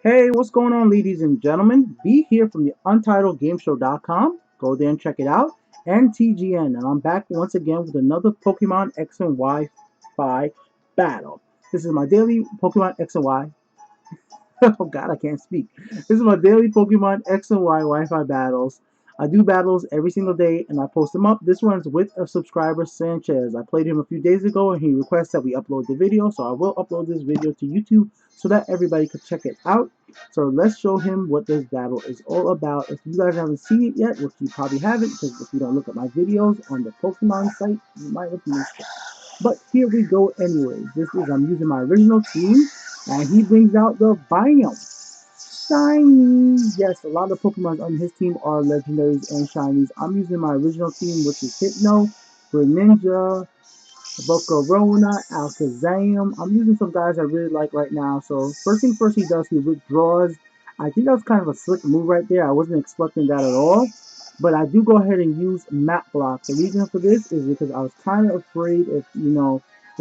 Hey, what's going on, ladies and gentlemen? B here from the UntitledGameShow.com. Go there and check it out. And TGN. And I'm back once again with another Pokemon X and Y Fi battle. This is my daily Pokemon X and Y. Oh god, I can't speak. This is my daily Pokemon X and Y Wi-Fi battles. I do battles every single day and I post them up. This one's with a subscriber, Sanchez. I played him a few days ago and he requests that we upload the video, so I will upload this video to YouTube so that everybody could check it out. So let's show him what this battle is all about. If you guys haven't seen it yet, which you probably haven't, because if you don't look at my videos on the Pokemon site, you might have missed it. But here we go anyways. I'm using my original team, and he brings out the Biome. Shiny! Yes, a lot of Pokemon on his team are legendaries and shinies. I'm using my original team, which is Hypno, Greninja, Volcarona, Alakazam. I'm using some guys I really like right now. So first thing first he does, he withdraws. I think that was kind of a slick move right there. I wasn't expecting that at all. But I do go ahead and use Map Block. The reason for this is because I was kind of afraid if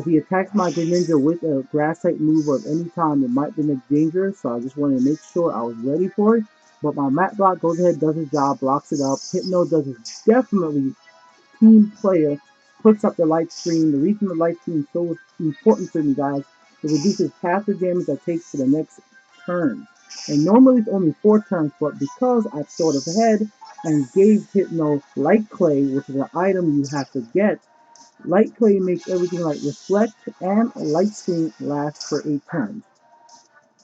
he attacks my Greninja with a grass type move or at any time, it might be a danger. So I just wanted to make sure I was ready for it. But my Map Block goes ahead, does his job, blocks it up. Hypno does his definitely team player, puts up the light screen. The reason the light screen is so important to me, guys, it reduces half the damage I take for the next turn. And normally it's only 4 turns, but because I thought ahead and gave Hypno Light Clay, which is an item you have to get, Light Clay makes everything like Reflect and Light Screen last for 8 turns.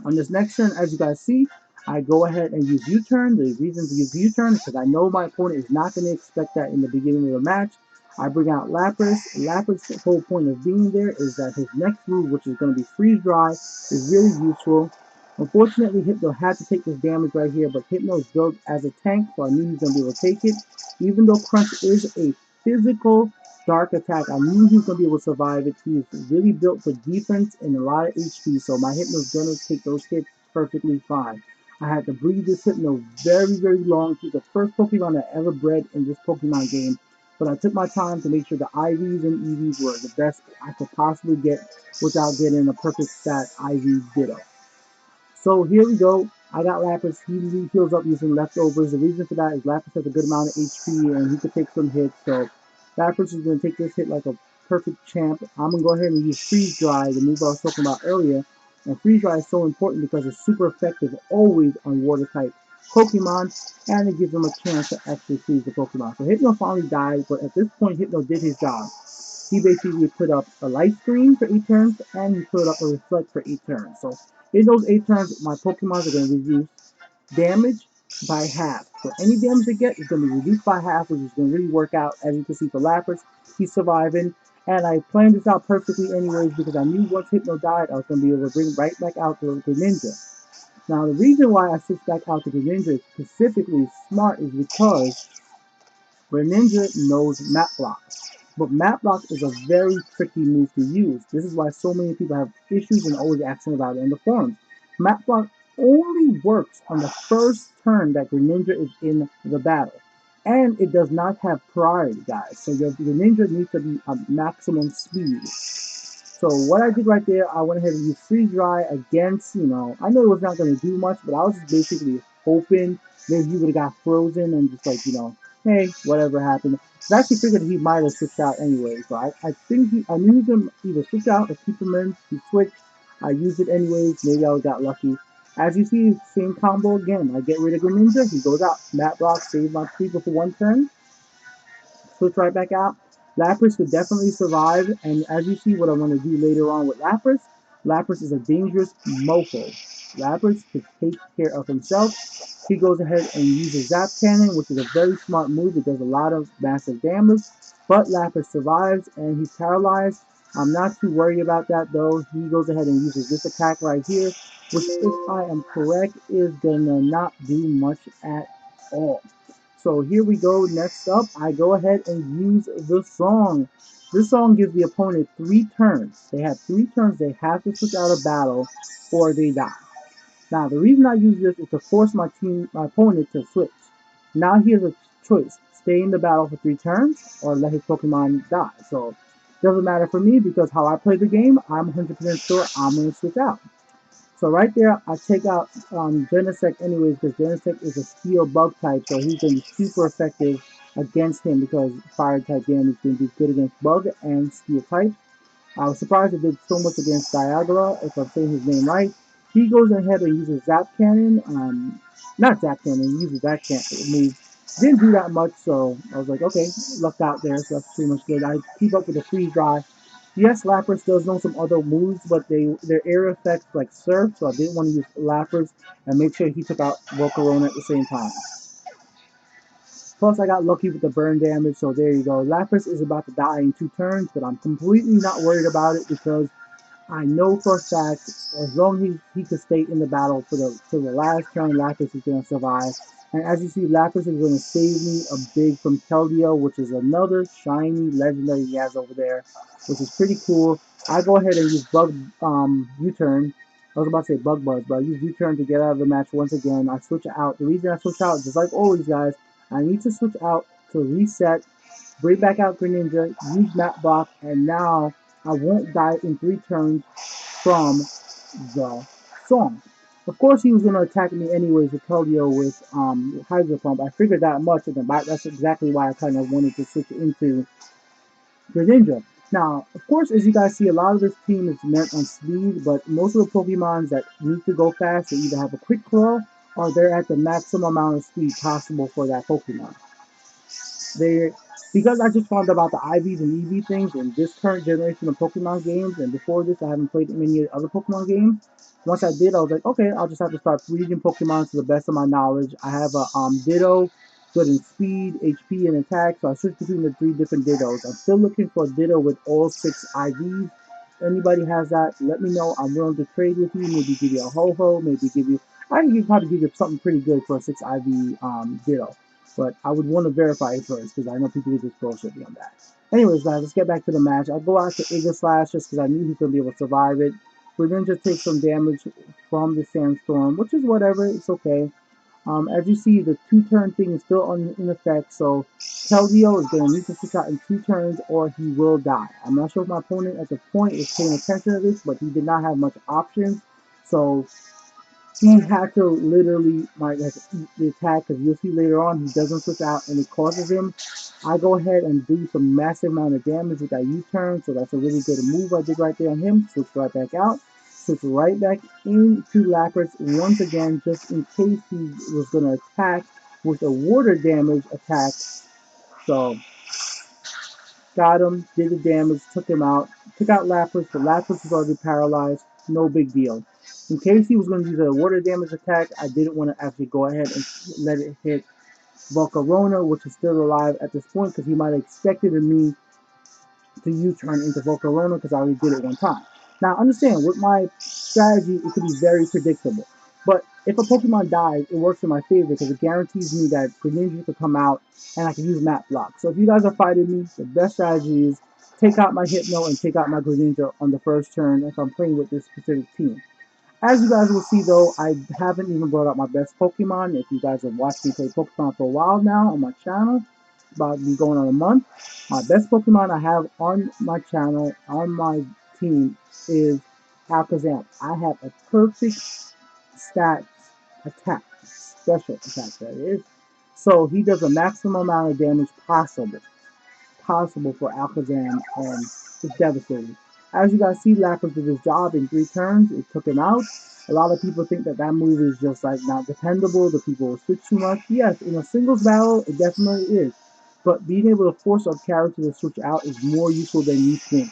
On this next turn, as you guys see, I go ahead and use U-turn. The reason to use U-turn is because I know my opponent is not going to expect that in the beginning of the match. I bring out Lapras. Lapras' whole point of being there is that his next move, which is going to be Freeze Dry, is really useful. Unfortunately, Hypno had to take this damage right here, but Hypno is built as a tank, so I knew he was going to be able to take it. Even though Crunch is a physical dark attack, I knew he was going to be able to survive it. He's really built for defense and a lot of HP, so my Hypno's going to take those hits perfectly fine. I had to breed this Hypno very, very long. He's the first Pokemon I ever bred in this Pokemon game, but I took my time to make sure the IVs and EVs were the best I could possibly get without getting a perfect stat IV Ditto. So here we go. I got Lapras. He heals up using leftovers. The reason for that is Lapras has a good amount of HP and he could take some hits. So Lapras is going to take this hit like a perfect champ. I'm going to go ahead and use Freeze Dry, the move I was talking about earlier. And Freeze Dry is so important because it's super effective always on water type Pokemon, and it gives them a chance to actually freeze the Pokemon. So Hypno finally died, but at this point Hypno did his job. He basically put up a light screen for 8 turns, and he put up a reflect for 8 turns. So in those 8 turns, my Pokemon are going to reduce damage by half. So any damage they get is going to be reduced by half, which is going to really work out. As you can see for Lapras, he's surviving. And I planned this out perfectly anyways because I knew once Hypno died, I was going to be able to bring right back out the Greninja. Now, the reason why I switched back out to Greninja specifically smart is because Greninja knows Map Block. But Map Block is a very tricky move to use. This is why so many people have issues and always asking about it in the forums. Map Block only works on the first turn that Greninja is in the battle. And it does not have priority, guys. So your Greninja needs to be at maximum speed. So what I did right there, I went ahead and used Freeze Dry against, I know it was not going to do much, but I was just basically hoping maybe he would have got frozen and just like, hey, whatever happened. I actually figured he might have switched out anyway, so I think I knew him either switch out or keep him in. He switched. I used it anyways. Maybe I got lucky. As you see, same combo again. I get rid of Greninja. He goes out. Map Block, save my people for 1 turn. Switch right back out. Lapras could definitely survive, and as you see what I'm going to do later on with Lapras, Lapras is a dangerous mofo. Lapras can take care of himself. He goes ahead and uses Zap Cannon, which is a very smart move. It does a lot of massive damage, but Lapras survives, and he's paralyzed. I'm not too worried about that, though. He goes ahead and uses this attack right here, which, if I am correct, is going to not do much at all. So here we go. Next up, I go ahead and use the song. This song gives the opponent 3 turns. They have 3 turns. They have to switch out of battle or they die. Now, the reason I use this is to force my opponent to switch. Now he has a choice. Stay in the battle for 3 turns or let his Pokemon die. So it doesn't matter for me because how I play the game, I'm 100% sure I'm going to switch out. So right there, I take out Genesect anyways because Genesect is a steel bug type, so he's going to be super effective against him because fire type damage is going to be good against bug and steel type. I was surprised it did so much against Dialga, if I'm saying his name right. He goes ahead and uses Zap Cannon. Not Zap Cannon, he uses that move. Didn't do that much, so I was like, okay, lucked out there, so that's pretty much good. I keep up with the freeze dry. Yes, Lapras does know some other moves, but their area effects like Surf, so I didn't want to use Lapras and make sure he took out Volcarona at the same time. Plus, I got lucky with the burn damage, so there you go. Lapras is about to die in 2 turns, but I'm completely not worried about it because I know for a fact, as long as he could stay in the battle for the last turn, Lapras is going to survive. And as you see, Lapras is going to save me a big from Keldeo, which is another shiny legendary he has over there, which is pretty cool. I go ahead and use Bug U-turn. I was about to say Bug Buzz, but I use U-turn to get out of the match once again. I switch out. The reason I switch out, just like always, guys, I need to switch out to reset, bring back out Greninja, use Map Block, and now I won't die in 3 turns from the song. Of course, he was going to attack me anyways with Keldeo with Hydro Pump. I figured that much, and that's exactly why I kind of wanted to switch into Greninja. Now, of course, as you guys see, a lot of this team is meant on speed, but most of the Pokemons that need to go fast, they either have a quick claw or they're at the maximum amount of speed possible for that Pokemon. They Because I just found out about the IVs and EV things in this current generation of Pokemon games, and before this I haven't played many other Pokemon games. Once I did, I was like, okay, I'll just have to start breeding Pokemon to the best of my knowledge. I have a Ditto, good in speed, HP, and attack, so I switched between the 3 different Dittos. I'm still looking for a Ditto with all 6 IVs. Anybody has that, let me know. I'm willing to trade with you, maybe give you a Ho-Ho, maybe give you, I can probably give you something pretty good for a 6 IV Ditto. But I would want to verify it first because I know people would just bullshit me on that. Anyways, guys, let's get back to the match. I go out to Iga Slash just because I knew he was going to be able to survive it. Greninja takes some damage from the Sandstorm, which is whatever. It's okay. As you see, the 2-turn thing is still in effect, so Keldeo is going to need to switch out in 2 turns or he will die. I'm not sure if my opponent at the point is paying attention to this, but he did not have much options. So he had to literally might have to eat the attack because you'll see later on he doesn't switch out and it causes him. I go ahead and do some massive amount of damage with that U-turn, so that's a really good move I did right there on him. Switch right back out, switch right back into Lapras once again, just in case he was going to attack with a water damage attack. So got him, did the damage, took him out, took out Lapras, but Lapras was already paralyzed, no big deal. In case he was going to use a water damage attack, I didn't want to actually go ahead and let it hit Volcarona, which is still alive at this point, because he might have expected me to U-turn into Volcarona, because I already did it one time. Now, understand, with my strategy, it could be very predictable. But if a Pokemon dies, it works in my favor, because it guarantees me that Greninja could come out, and I can use Map Block. So if you guys are fighting me, the best strategy is take out my Hypno and take out my Greninja on the first turn if I'm playing with this specific team. As you guys will see though, I haven't even brought out my best Pokemon. If you guys have watched me play Pokemon for a while now on my channel, about me going on a month, my best Pokemon I have on my channel, on my team, is Alakazam. I have a perfect stats attack, special attack that is. So he does the maximum amount of damage possible for Alakazam, and it's devastating. As you guys see, Lapras did his job in 3 turns. It took him out. A lot of people think that that move is just like not dependable. The people will switch too much. Yes, in a singles battle, it definitely is. But being able to force a character to switch out is more useful than you think.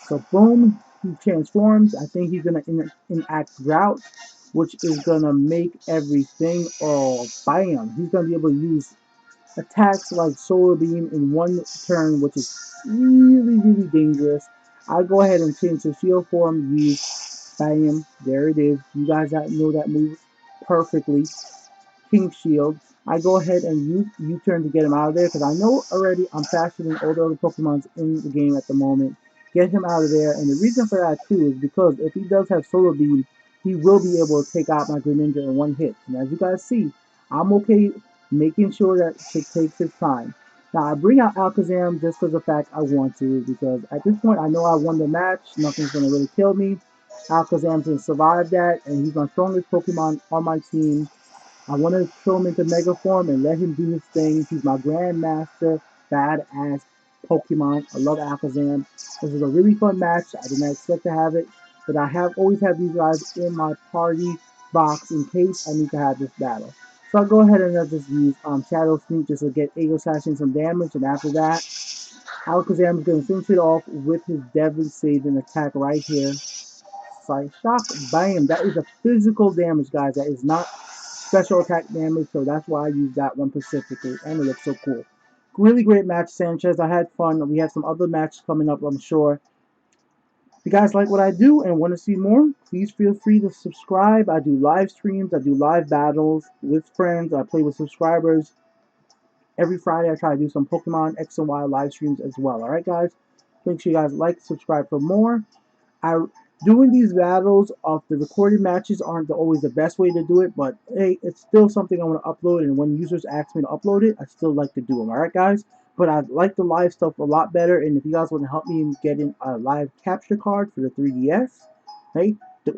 So boom, he transforms. I think he's gonna enact Drought, which is gonna make everything. Oh, bam! He's gonna be able to use attacks like Solar Beam in 1 turn, which is really, really dangerous. I go ahead and change to Shield form, use Bam, there it is. You guys know that move perfectly. King Shield. I go ahead and use U-turn to get him out of there because I know already I'm faster than all the other Pokemons in the game at the moment. Get him out of there, and the reason for that too is because if he does have Solar Beam, he will be able to take out my Greninja in 1 hit. And as you guys see, I'm okay making sure that it takes its time. Now I bring out Alakazam just for the fact I want to, because at this point I know I won the match. Nothing's gonna really kill me. Alakazam's gonna survive that, and he's my strongest Pokemon on my team. I want to throw him into Mega Form and let him do his thing. He's my Grandmaster, badass Pokemon. I love Alakazam. This is a really fun match. I did not expect to have it, but I have always had these guys in my party box in case I need to have this battle. So I'll go ahead and I'll just use Shadow Sneak just to get Ego Slash in some damage, and after that, Alakazam is going to finish it off with his devastating attack right here. Psych Shock, bam! That is a physical damage, guys. That is not special attack damage, so that's why I use that one specifically, and it looks so cool. Really great match, Sanchez. I had fun. We have some other matches coming up, I'm sure. If you guys like what I do and want to see more, please feel free to subscribe. I do live streams. I do live battles with friends. I play with subscribers. Every Friday, I try to do some Pokemon X and Y live streams as well. All right, guys? Make sure you guys like, subscribe for more. I Doing these battles off the recorded matches aren't always the best way to do it, but hey, it's still something I want to upload, and when users ask me to upload it, I still like to do them. All right, guys? But I like the live stuff a lot better, and if you guys want to help me in getting a live capture card for the 3DS, hey,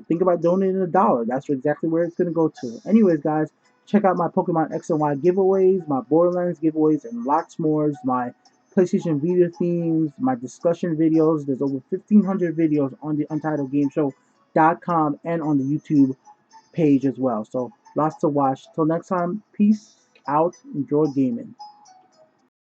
think about donating $1. That's exactly where it's going to go to. Anyways, guys, check out my Pokemon X and Y giveaways, my Borderlands giveaways, and lots more. My PlayStation Vita themes, my discussion videos. There's over 1,500 videos on the Untitled Game Show.com and on the YouTube page as well. So lots to watch. Till next time, peace out. Enjoy gaming.